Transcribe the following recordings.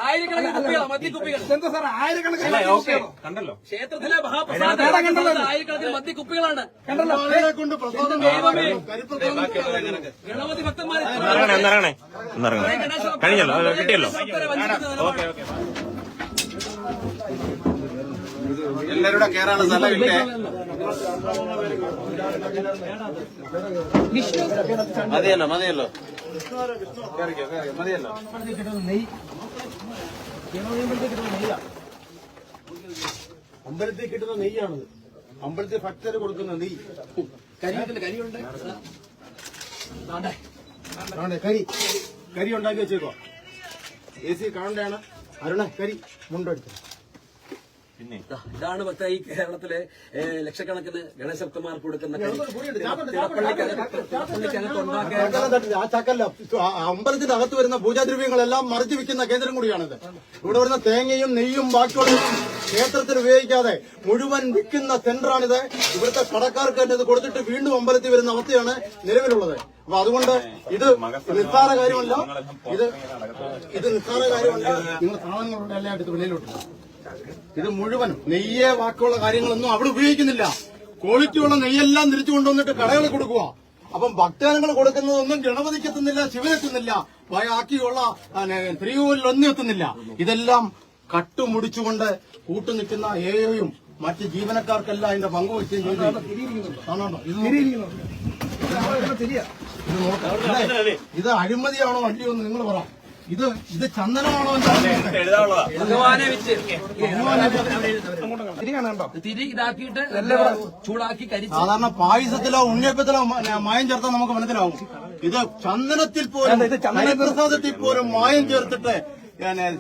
ആയിരക്കണക്കിന് കുപ്പികളാണ് മദ്യക്കുപ്പികൾ. കണ്ടല്ലോ ക്ഷേത്രത്തിലെ മഹാപ്രസാദം ആയിരക്കണക്കിന് മദ്യക്കുപ്പികളാണ്. ദൈവമേ ഗണപതി ഭക്തന്മാരെ കഴിഞ്ഞല്ലോ കിട്ടിയല്ലോ. എല്ലാരുടെ കേറാണ് സ്ഥലമില്ലേ? മതിയല്ലോ മതിയല്ലോ മതിയല്ലോ. അമ്പലത്തിൽ കിട്ടുന്ന നെയ്യാണത്. അമ്പലത്തിൽ ഭക്തര് കൊടുക്കുന്ന നെയ്യ്. കരി ഉണ്ടാക്കി വെച്ചേക്കോ. AC കാണണ്ടാണ്. അരുണ കരി മുണ്ടടിച്ചു. പിന്നെ ഇതാണ് ഭക്ത ഈ കേരളത്തിലെ ലക്ഷക്കണക്കിന് ഗണേശഭക്തന്മാർക്ക് കൊടുക്കുന്ന ആ ചക്കല്ല. അമ്പലത്തിന്റെ അകത്ത് വരുന്ന പൂജാദ്രവ്യങ്ങളെല്ലാം മറിച്ചു വിൽക്കുന്ന കേന്ദ്രം കൂടിയാണിത്. ഇവിടെ വരുന്ന തേങ്ങയും നെയ്യും ബാക്കിയുള്ള ക്ഷേത്രത്തിൽ ഉപയോഗിക്കാതെ മുഴുവൻ വിൽക്കുന്ന സെന്ററാണിത്. ഇവിടുത്തെ കടക്കാർക്ക് തന്നെ ഇത് കൊടുത്തിട്ട് വീണ്ടും അമ്പലത്തിൽ വരുന്ന അവസ്ഥയാണ് നിലവിലുള്ളത്. അപ്പൊ അതുകൊണ്ട് ഇത് നിസ്സാര കാര്യമല്ല. ഇത് നിസ്സാര കാര്യമല്ല. നിങ്ങൾ സാധനങ്ങളുടെ എല്ലാം എടുത്ത് വെളിയിലോട്ട്. ഇത് മുഴുവൻ നെയ്യെ ബാക്കിയുള്ള കാര്യങ്ങളൊന്നും അവിടെ ഉപയോഗിക്കുന്നില്ല. ക്വാളിറ്റിയുള്ള നെയ്യെല്ലാം തിരിച്ചു കൊണ്ടുവന്നിട്ട് കടകളിൽ കൊടുക്കുക. അപ്പം ഭക്തജനങ്ങൾ കൊടുക്കുന്നതൊന്നും ഗണപതിക്ക് എത്തുന്നില്ല, ശിവനെത്തുന്നില്ല, ബാക്കിയുള്ള ശ്രീകോവിലൊന്നും എത്തുന്നില്ല. ഇതെല്ലാം കട്ടുമുടിച്ചുകൊണ്ട് കൂട്ടുനിൽക്കുന്ന ഏയും മറ്റ് ജീവനക്കാർക്കെല്ലാം അതിന്റെ പങ്കുവയ്ക്കുകയും ചെയ്തു. ഇത് അഴിമതിയാണോ അല്ലയോ എന്ന് നിങ്ങൾ പറ. ഇത് ചന്ദനമാണോ തിരി ഇതാക്കിയിട്ട് ചൂടാക്കി കരിച്ചു. സാധാരണ പായസത്തിലോ ഉണ്ണിയപ്പത്തിലോ മായം ചേർത്താൽ നമുക്ക് മനസ്സിലാവും. ഇത് ചന്ദനത്തിൽ പോലും പ്രസാദത്തിൽ പോലും മായം ചേർത്തിട്ട്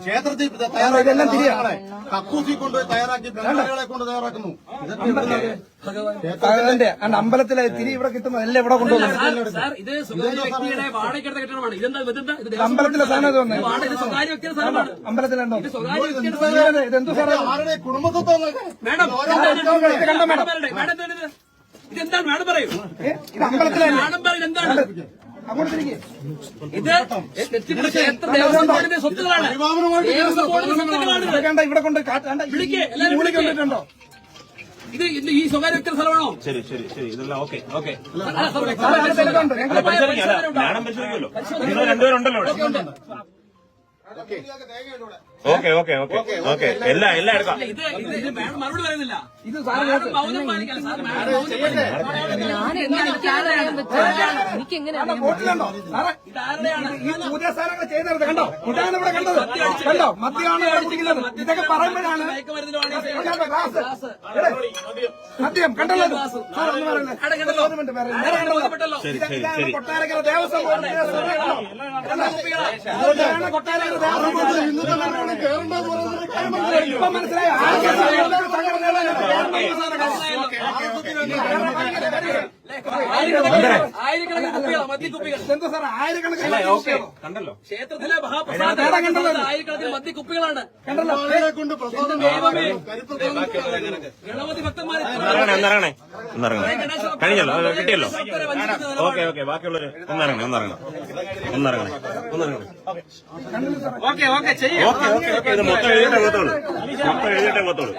ക്ഷേത്രത്തിൽ തയ്യാറാക്കി കക്കൂസി കൊണ്ടുപോയി തയ്യാറാക്കി ബംഗാളികളെ കൊണ്ട് തയ്യാറാക്കുന്നു. ഭഗവാന്റെ അമ്പലത്തിലെ തിരി ഇവിടെ കിട്ടുന്നത് എല്ലാം ഇവിടെ കൊണ്ടുപോകുന്നു. ഇത് സ്വകാര്യ വ്യക്തിയുടെ വാടകയ്ക്കെടുത്ത കെട്ടിടമാണ്. അമ്പലത്തിലെ സാധനം ഇത് സ്വകാര്യ വ്യക്തിയുടെ സാധനമാണ്. അമ്പലത്തിലുണ്ടോ ഇതെന്തു സാറേ കുടുംബത്വം ഇതെന്താണ് മാഡം പറയൂ. ഇത് അമ്പലത്തിലെ മാഡം പറയും എന്താണ് അങ്ങോട്ട് തിരികെ. ഇത് ക്ഷേത്ര ദേവസ്വം ബോർഡിന്റെ സ്വത്തുകളാണ്. ഇവിടെ കൊണ്ട് കൊണ്ടിട്ടുണ്ടോ? ഇത് ഈ സ്വകാര്യ വ്യക്തിയുടെ സ്ഥലമാണോ? ശരി ശരി ശരി ഇതെല്ലാം ഓക്കെ ഓക്കെ. മാഡം പരിശോധിക്കുമല്ലോ. നിങ്ങൾ രണ്ടുപേരുണ്ടല്ലോ ഇവിടെ. ഓക്കെ ഓക്കെ ഓക്കെ ഓക്കെ എല്ലാം എടുക്കാം. ഇത് മാഡം മറുപടി പറയുന്നില്ല. ഇത് മൗനം പാലിക്കണം സാർ. ഈ പൂജാ സാധനങ്ങൾ ചെയ്തെടുത്ത് കണ്ടോ? ഇതാണ് ഇവിടെ കണ്ടത്. കണ്ടോ? മദ്യമാണ് കുടിക്കുന്നത്. ഇതൊക്കെ പറയുമ്പോഴാണ് മദ്യം കണ്ടല്ലോ. കൊട്ടാരക്കര ദേവസ്വം കൊട്ടാരക്കര ഇപ്പൊ മനസ്സിലായോ? ആയിരക്കണക്കിന് കുപ്പികളാണ് മദ്യക്കുപ്പികൾ. കണ്ടല്ലോ ക്ഷേത്രത്തിലെ മഹാപ്രസാദം ആയിരക്കണക്കിന് മദ്യക്കുപ്പികളാണ്. ദൈവമേ ഗണപതി ഭക്തന്മാരെ കഴിഞ്ഞല്ലോ കിട്ടിയല്ലോ. ഓക്കെ ഓക്കെ ബാക്കിയുള്ളവര് ഒന്നിറങ്ങണേ. ഓക്കെ ഓക്കെ ഇത് മൊത്തം എഴുതിയിട്ടേ പോകത്തുള്ളൂ.